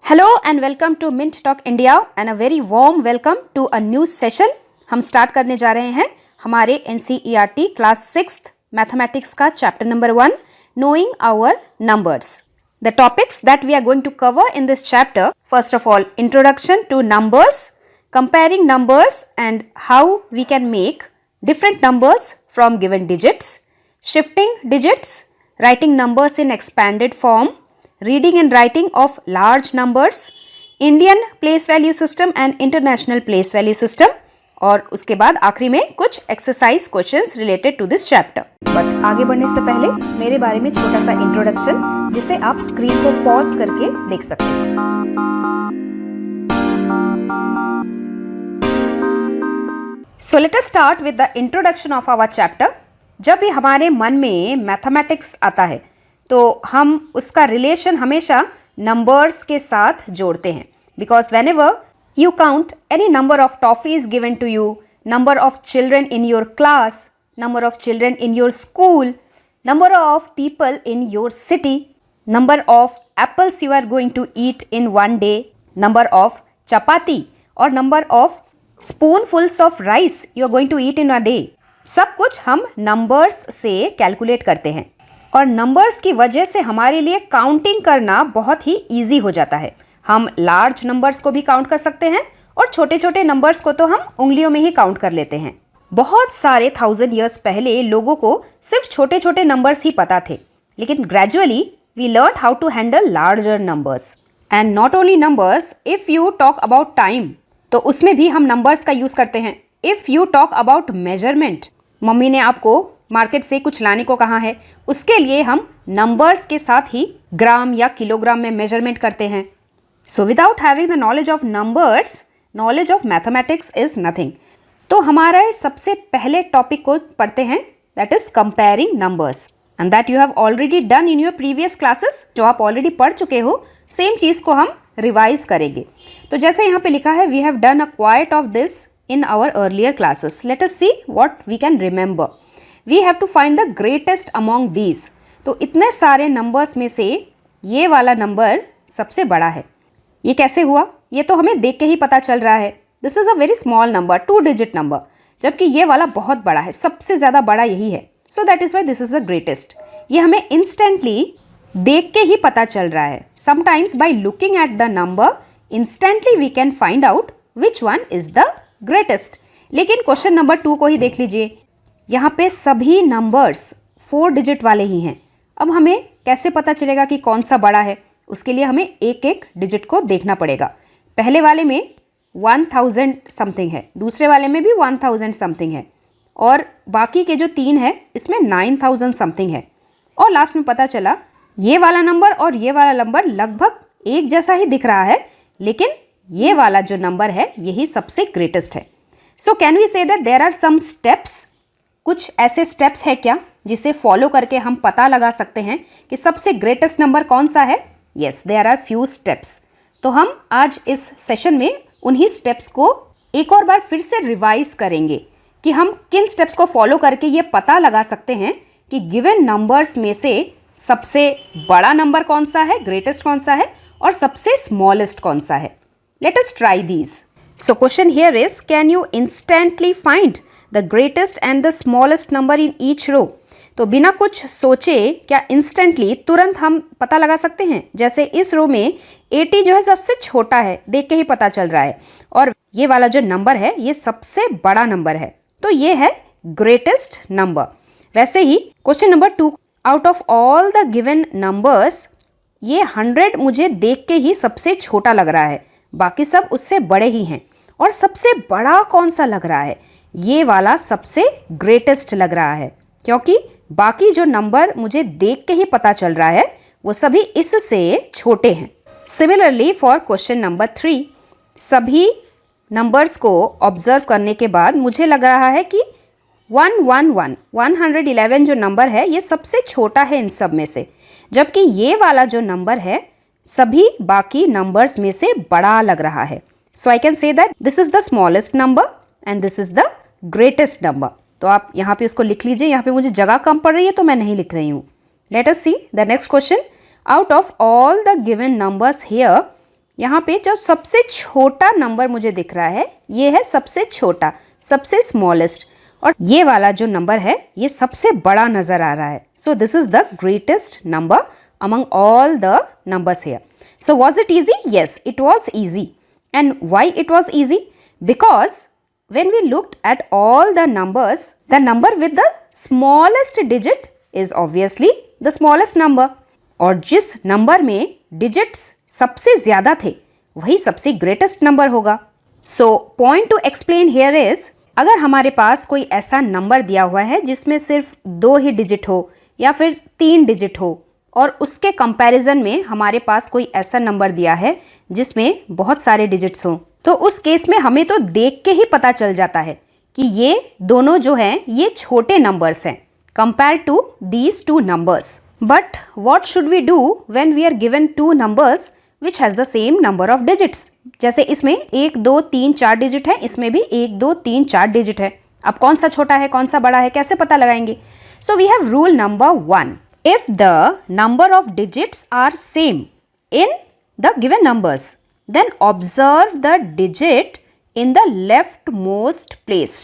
Hello and welcome to Mint Talk India and a very warm welcome to a new session. हम start करने जा रहे हैं हमारे NCERT क्लास 6th मैथमेटिक्स का chapter number 1 Knowing Our Numbers. The topics that we are going to cover in this chapter, first of all, introduction to numbers, comparing numbers and how we can make different numbers from given digits, shifting digits, writing numbers in expanded form, reading and writing of large numbers, Indian place value system and international place value system, और उसके बाद आखिरी में कुछ exercise questions related to this chapter. But आगे बढ़ने से पहले मेरे बारे में छोटा सा इंट्रोडक्शन जिसे आप स्क्रीन को पॉज करके देख सकते हैं. So let us start with the introduction of our chapter. जब भी हमारे मन में मैथमेटिक्स आता है तो हम उसका रिलेशन हमेशा नंबर्स के साथ जोड़ते हैं. Because when ever you count any number of toffees given to you, number of children in your class, number of children in your school, number of people in your city, number of apples you are going to eat in one day, number of chapati or number of spoonfuls of rice you are going to eat in a day. सब कुछ हम numbers से calculate करते हैं और numbers की वजह से हमारे लिए counting करना बहुत ही easy हो जाता है. हम लार्ज नंबर्स को भी काउंट कर सकते हैं और छोटे छोटे नंबर्स को तो हम उंगलियों में ही काउंट कर लेते हैं. बहुत सारे 1000 ईयर्स पहले लोगों को सिर्फ छोटे छोटे नंबर्स ही पता थे, लेकिन gradually we learn how to handle larger numbers. And not only numbers, if you talk about time तो उसमें भी हम नंबर्स का यूज़ करते हैं. If you talk about measurement, mummy ने आपको मार्केट से कुछ लाने को कहा है, उसके लिए हम नंबर्स के साथ ही ग्राम या किलोग्राम में मेजरमेंट करते हैं. So without having the knowledge of numbers, knowledge of mathematics is nothing. तो हमारा सबसे पहले टॉपिक को पढ़ते हैं, that is comparing numbers, and that you have already done in your previous classes. जो आप ऑलरेडी पढ़ चुके हो, सेम चीज़ को हम रिवाइज करेंगे. तो जैसे यहाँ पे लिखा है, we have done a quite of this in our earlier classes. Let us see what we can remember. We have to find the greatest among these. तो इतने सारे नंबर्स में से ये वाला नंबर सबसे बड़ा है. ये कैसे हुआ? ये तो हमें देख के ही पता चल रहा है. This is a very small number, 2 digit number, जबकि ये वाला बहुत बड़ा है, सबसे ज़्यादा बड़ा यही है. So that is why this is the greatest. ये हमें इंस्टेंटली देख के ही पता चल रहा है. Sometimes by looking at the number instantly we can find out which one is the greatest. लेकिन क्वेश्चन नंबर 2 को ही देख लीजिए. यहाँ पे सभी नंबर्स 4 डिजिट वाले ही हैं. अब हमें कैसे पता चलेगा कि कौन सा बड़ा है? उसके लिए हमें एक एक डिजिट को देखना पड़ेगा. पहले वाले में 1000 समथिंग है, दूसरे वाले में भी 1000 समथिंग है, और बाकी के जो 3 है इसमें 9000 समथिंग है. और लास्ट में पता चला ये वाला नंबर और ये वाला नंबर लगभग एक जैसा ही दिख रहा है, लेकिन ये वाला जो नंबर है यही सबसे ग्रेटेस्ट है. So can we say that there are some steps. कुछ ऐसे स्टेप्स है क्या जिसे फॉलो करके हम पता लगा सकते हैं कि सबसे ग्रेटेस्ट नंबर कौन सा है? Yes, there are few steps. तो हम आज इस सेशन में उन्हीं स्टेप्स को एक और बार फिर से रिवाइज करेंगे कि हम किन स्टेप्स को फॉलो करके ये पता लगा सकते हैं कि गिवन नंबर्स में से सबसे बड़ा नंबर कौन सा है, ग्रेटेस्ट कौन सा है, और सबसे स्मॉलेस्ट कौन सा है. Let us try these. So question here is, can you instantly find the greatest and the smallest number in each row? तो बिना कुछ सोचे क्या इंस्टेंटली तुरंत हम पता लगा सकते हैं? जैसे इस रो में 80 जो है सबसे छोटा है, देख के ही पता चल रहा है, और ये वाला जो नंबर है ये सबसे बड़ा नंबर है, तो ये है ग्रेटेस्ट नंबर. वैसे ही question number 2, out of all the given numbers ये 100 मुझे देख के ही सबसे छोटा लग रहा है, बाकी सब उससे बड़े ही हैं, और सबसे बड़ा कौन सा लग रहा है? ये वाला सबसे ग्रेटेस्ट लग रहा है, क्योंकि बाकी जो नंबर मुझे देख के ही पता चल रहा है वो सभी इससे छोटे हैं. सिमिलरली फॉर क्वेश्चन नंबर 3, सभी नंबर्स को ऑब्जर्व करने के बाद मुझे लग रहा है कि 111 जो नंबर है ये सबसे छोटा है इन सब में से, जबकि ये वाला जो नंबर है सभी बाकी नंबर्स में से बड़ा लग रहा है. So I can say that this is the smallest number and this is the greatest number. तो आप यहाँ पे उसको लिख लीजिए। यहाँ पे मुझे जगह कम पड़ रही है तो मैं नहीं लिख रही हूँ। Late us see the next question. Out of all the given numbers here, यहाँ पे जो सबसे छोटा नंबर मुझे दिख रहा है ये है सबसे छोटा, सबसे स्मॉलेस्ट, और ये वाला जो नंबर है ये सबसे बड़ा नजर आ रहा है। So this is the greatest number among all the numbers here. So was it easy? Yes, it was easy. And why it was easy? Because when we looked at all the numbers, the number with the smallest digit is obviously the smallest number. और जिस number में digits सबसे ज़्यादा थे वही सबसे greatest number होगा। So point two explain here is, अगर हमारे पास कोई ऐसा नंबर दिया हुआ है जिसमें सिर्फ 2 ही डिजिट हो या फिर 3 डिजिट हो, और उसके कंपैरिजन में हमारे पास कोई ऐसा नंबर दिया है जिसमें बहुत सारे डिजिट्स हों, तो उस केस में हमें तो देख के ही पता चल जाता है कि ये दोनों जो हैं ये छोटे नंबर्स हैं compare to these 2 numbers. But what should we do when we are given 2 numbers which has the same number of digits? जैसे इसमें 1 2 3 4 डिजिट है, इसमें भी 1 2 3 4 डिजिट है। अब कौन सा छोटा है कौन सा बड़ा है कैसे पता लगाएंगे? So we have rule number 1। If the number of digits are same in the given numbers, then observe the digit in the leftmost place.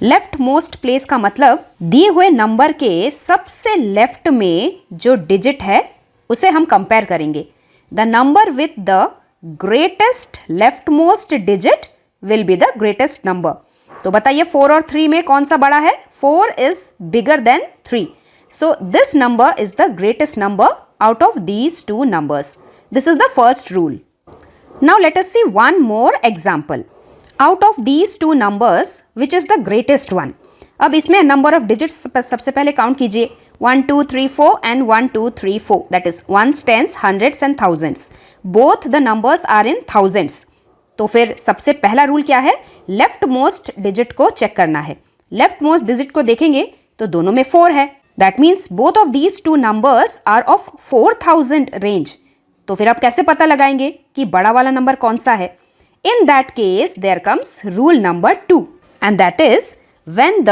leftmost place का मतलब दिए हुए नंबर के सबसे लेफ्ट में जो डिजिट है उसे हम कंपेयर करेंगे। The number with the greatest leftmost digit will be the greatest number. तो बताइए 4 और 3 में कौन सा बड़ा है? 4 is bigger than 3. So this number is the greatest number out of these 2 numbers. This is the first rule. Now let us see one more example. Out of these 2 numbers, which is the greatest one? अब इसमें number of digits सबसे पहले count कीजिए। 1 2 3 4 and 1 2 3 4. That is ones, tens, hundreds and thousands. Both the numbers are in thousands. तो फिर सबसे पहला rule क्या है? लेफ्ट मोस्ट डिजिट को चेक करना है। लेफ्ट मोस्ट डिजिट को देखेंगे तो दोनों में 4 है। That means both of these 2 numbers are of 4000 range. तो फिर आप कैसे पता लगाएंगे कि बड़ा वाला नंबर कौन सा है? In that case there comes rule number 2, and that is when the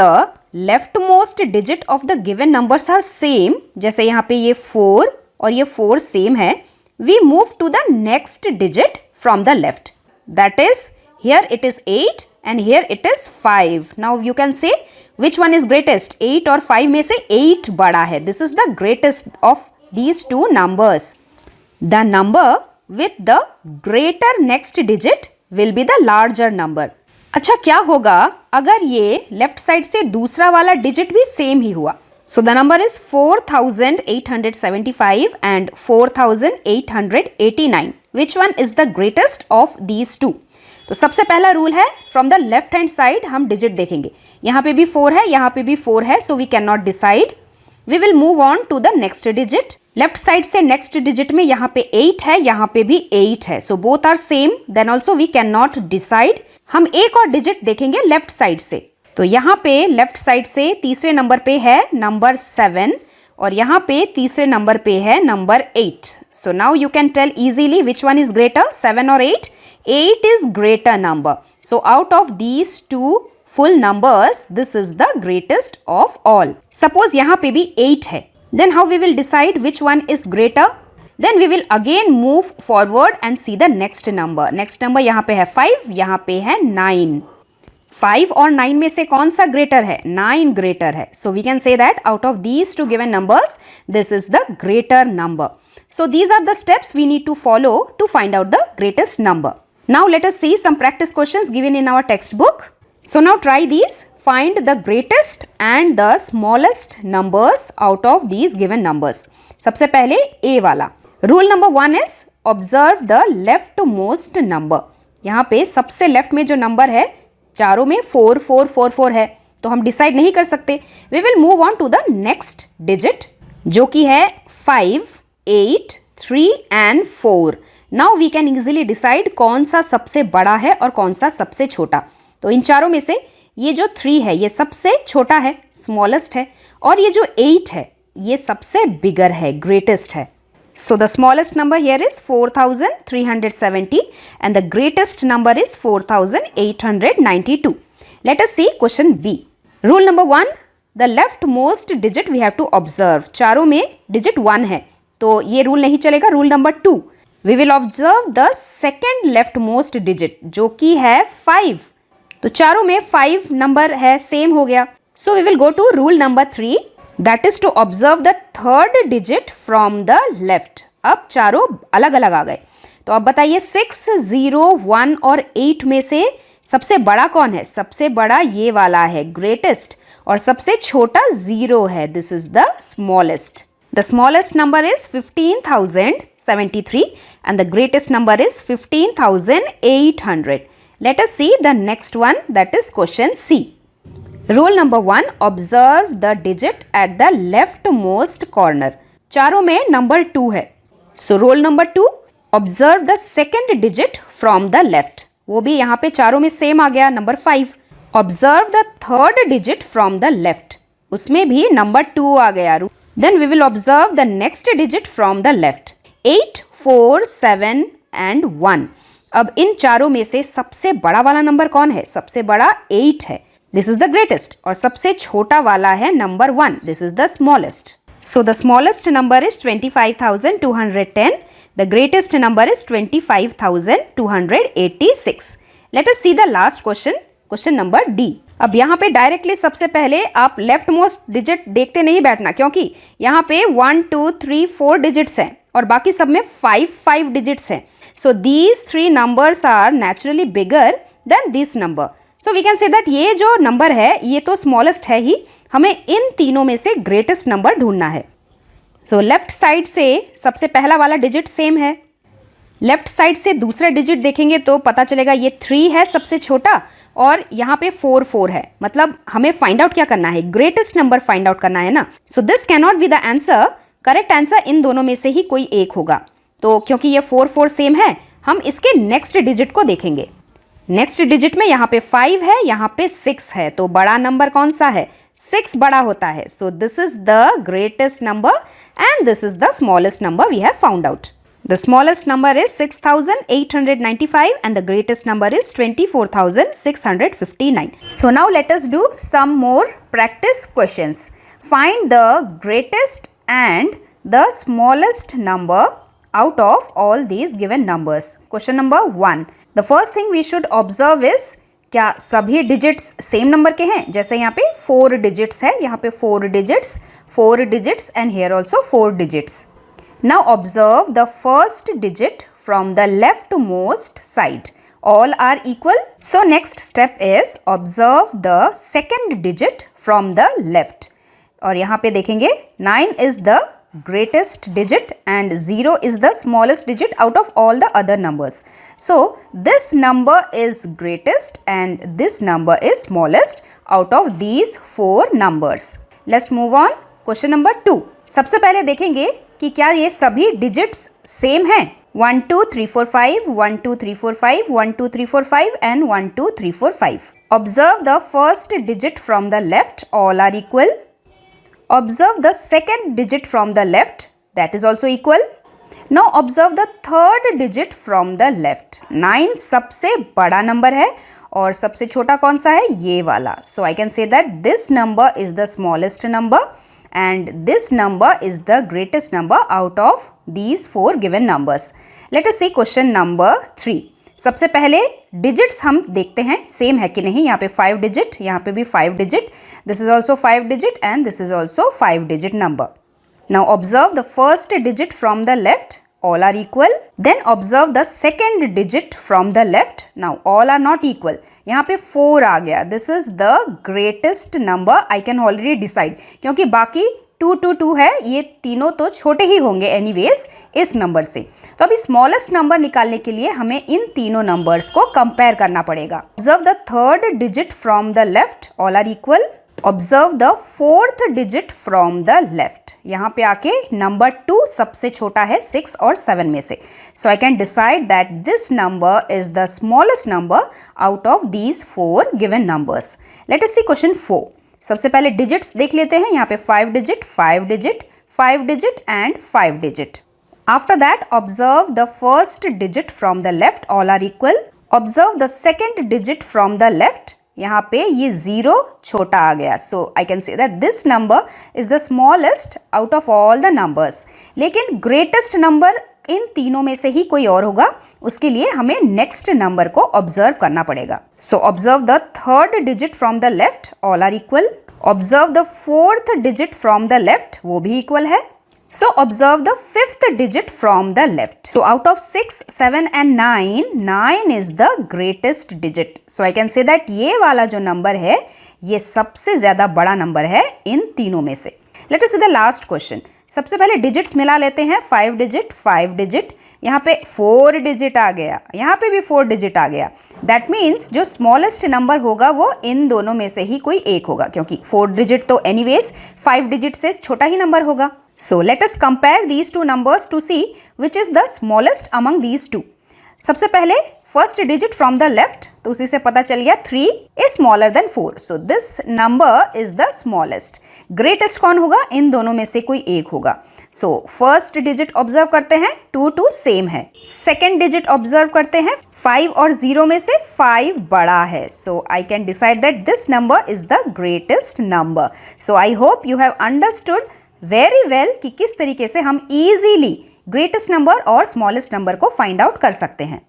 left most digit of the given numbers are same, जैसे यहाँ पे ये 4 और ये 4 सेम है, we move to the next digit from the left. That is here it is 8 and here it is 5। Now you can say which one is greatest? 8 और 5 में से 8 बड़ा है। This is the greatest of these 2 numbers. The number with the greater next digit will be the larger number. अच्छा, क्या होगा अगर ये लेफ्ट साइड से दूसरा वाला डिजिट भी सेम ही हुआ? So the number is 4875 and 4889. Which one is the greatest of these 2? तो सबसे पहला रूल है from the left hand side हम डिजिट देखेंगे। यहाँ पे भी 4 है, यहाँ पे भी 4 है, so we can not decide. We will move on to the next digit. Left side से नेक्स्ट डिजिट में यहाँ पे 8 है, यहाँ पे भी 8 है, so both are same, then also we can not decide. हम एक और डिजिट देखेंगे लेफ्ट साइड से। तो यहाँ पे लेफ्ट साइड से तीसरे नंबर पे है नंबर 7 और यहाँ पे तीसरे नंबर पे है number 8। So now you can tell easily which one is greater, 7 और 8? 8 is greater number. So out of these two full numbers, this is the greatest of all. Suppose यहाँ पे भी 8 है. Then how we will decide which one is greater? Then we will again move forward and see the next number. Next number यहाँ पे है 5, यहाँ पे है 9. 5 और 9 में से कौन सा greater है? 9 greater है. So we can say that out of these two given numbers, this is the greater number. So these are the steps we need to follow to find out the greatest number. Now let us see some practice questions given in our textbook. So now try these. Find the greatest and the smallest numbers out of these given numbers. सबसे पहले A वाला. Rule number 1 is observe the leftmost number. यहाँ पे सबसे left में जो number है चारों में 4 4 4 4 है, तो हम डिसाइड नहीं कर सकते. We will move on to the next digit जो कि है 5, 8, 3 and 4. Now we can easily decide कौन सा सबसे बड़ा है और कौन सा सबसे छोटा. तो इन चारों में से ये जो 3 है ये सबसे छोटा है, स्मॉलेस्ट है, और ये जो 8 है ये सबसे बिगर है, ग्रेटेस्ट है. So the smallest number here is 4370 and the greatest number is 4892. Let us see question B. Rule number 1, the left most digit we have to observe. चारों में डिजिट 1 है तो ये रूल नहीं चलेगा. Rule number 2, we will observe the second left most digit जो कि है 5. तो चारों में 5 नंबर है, सेम हो गया. So we will go to rule number 3, that is to observe the third digit from the left. अब चारों अलग अलग आ गए. तो अब बताइए 6, 0, 1 और 8 में से सबसे बड़ा कौन है? सबसे बड़ा ये वाला है, ग्रेटेस्ट, और सबसे छोटा 0 है. This is the smallest. The smallest number is 15,073 and the greatest number is 15,800. Let us see the next one, that is question C. Rule number 1, observe the digit at the leftmost corner. चारों में number 2 है. So rule number 2, observe the second digit from the left. वो भी यहाँ पे चारों में same आ गया, number 5. Observe the third digit from the left. उसमें भी नंबर 2 आ गया. Then we will observe the next digit from the left. 8, 4, 7 and 1. अब इन चारों में से सबसे बड़ा वाला नंबर कौन है? सबसे बड़ा 8 है. This is the greatest. और सबसे छोटा वाला है number 1. This is the smallest. So the smallest number is 25,210. The greatest number is 25,286. Let us see the last question. Question number D. अब यहाँ पे डायरेक्टली सबसे पहले आप लेफ्ट मोस्ट डिजिट देखते नहीं बैठना, क्योंकि यहाँ पे 1, 2, 3, 4 डिजिट्स हैं और बाकी सब में 5 डिजिट्स हैं. So these 3 numbers are naturally bigger than this number. So we can say that ये जो नंबर है ये तो स्मॉलेस्ट है ही, हमें इन तीनों में से ग्रेटेस्ट नंबर ढूंढना है. सो लेफ्ट साइड से सबसे पहला वाला डिजिट सेम है. लेफ्ट साइड से दूसरा डिजिट देखेंगे तो पता चलेगा ये 3 है सबसे छोटा और यहाँ पे 4 है. मतलब हमें फाइंड आउट क्या करना है? ग्रेटेस्ट नंबर फाइंड आउट करना है ना. So this can not be the answer. Correct answer in दोनों में से ही कोई एक होगा. तो क्योंकि ये 4 सेम है, हम इसके नेक्स्ट डिजिट को देखेंगे. नेक्स्ट डिजिट में यहाँ पे 5 है, यहाँ पे 6 है. तो बड़ा नंबर कौन सा है? 6 बड़ा होता है. So this is the greatest number and this is the smallest number we have found out. The smallest number is 6,895 and the greatest number is 24,659. So now let us do some more practice questions. Find the greatest and the smallest number out of all these given numbers. Question number 1. The first thing we should observe is क्या सभी digits same number के हैं? जैसे यहाँ पे 4 digits है, यहाँ पे 4 digits and here also 4 digits. Now observe the first digit from the leftmost side. All are equal. So next step is observe the second digit from the left. और यहाँ पे देखेंगे 9 is the greatest digit and 0 is the smallest digit out of all the other numbers. So this number is greatest and this number is smallest out of these 4 numbers. Let's move on. Question number 2. सबसे पहले देखेंगे कि क्या ये सभी digits same हैं? 1 2 3 4 5, 1 2 3 4 5, 1 2 3 4 5 and 1 2 3 4 5. Observe the first digit from the left. All are equal. Observe the second digit from the left. That is also equal. Now observe the third digit from the left. 9 सबसे बड़ा number है और सबसे छोटा कौन सा है? ये वाला. So I can say that this number is the smallest number and this number is the greatest number out of these 4 given numbers. Let us see question number 3. सबसे पहले digits हम देखते हैं सेम है कि नहीं. यहाँ पे 5 digit, यहाँ पे भी 5 digit. This is also 5 digit and this is also 5 digit number. Now observe the first digit from the left. All are equal. Then observe the second digit from the left. Now all are not equal. यहाँ पे 4 आ गया. This is the greatest number. I can already decide. क्योंकि बाकी 2 2 2 है, ये तीनों तो छोटे ही होंगे anyways इस नंबर से. तो अभी स्मॉलेस्ट नंबर निकालने के लिए हमें इन तीनों नंबर्स को कंपेयर करना पड़ेगा. Observe the third digit from the left. All are equal. Observe the fourth digit from the left. यहाँ पे आके नंबर 2 सबसे छोटा है 6 और 7 में से. So I can decide that this number is the smallest number out of these 4 given numbers. Let us see question 4. सबसे पहले digits देख लेते हैं. यहाँ पे 5 digit, 5 digit, 5 digit and 5 digit. After that observe the first digit from the left. All are equal. Observe the second digit from the left. यहाँ पे ये 0 छोटा आ गया, so I can say that this number is the smallest out of all the numbers. लेकिन greatest number इन तीनों में से ही कोई और होगा, उसके लिए हमें नेक्स्ट नंबर को ऑब्जर्व करना पड़ेगा। So observe the third digit from the left, all are equal. Observe the fourth digit from the left, वो भी इक्वल है। So observe the fifth digit from the left. So out of 6, 7 and 9, 9 is the greatest digit. So I can say that ये वाला जो number है ये सबसे ज़्यादा बड़ा नंबर है इन तीनों में से। Let us see the last question. सबसे पहले डिजिट्स मिला लेते हैं, 5 डिजिट 5 डिजिट, यहाँ पे 4 डिजिट आ गया, यहाँ पे भी 4 डिजिट आ गया। दैट मीन्स जो स्मॉलेस्ट नंबर होगा वो इन दोनों में से ही कोई एक होगा, क्योंकि 4 डिजिट तो एनीवेज 5 डिजिट से छोटा ही नंबर होगा। So let us compare these two numbers to see which is the smallest among these two. सबसे पहले first digit from the left, तो उसी से पता चल गया 3 is smaller than 4. So this number is the smallest. Greatest कौन होगा? इन दोनों में से कोई एक होगा। सो फर्स्ट डिजिट ऑब्जर्व करते हैं, 2 2 सेम है। सेकेंड डिजिट ऑब्जर्व करते हैं, 5 और 0 में से 5 बड़ा है। So I can decide that this number is the greatest number. So I hope you have understood very well कि किस तरीके से हम इजीली ग्रेटेस्ट नंबर और स्मॉलेस्ट नंबर को फाइंड आउट कर सकते हैं।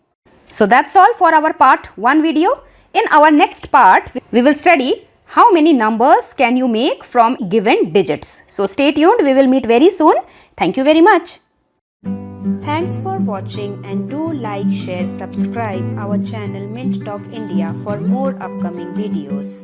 So that's all for our part 1 video. In our next part we will study how many numbers can you make from given digits. So stay tuned, we will meet very soon. Thank you very much. Thanks for watching and do like, share, subscribe our channel Mint Talk India for more upcoming videos.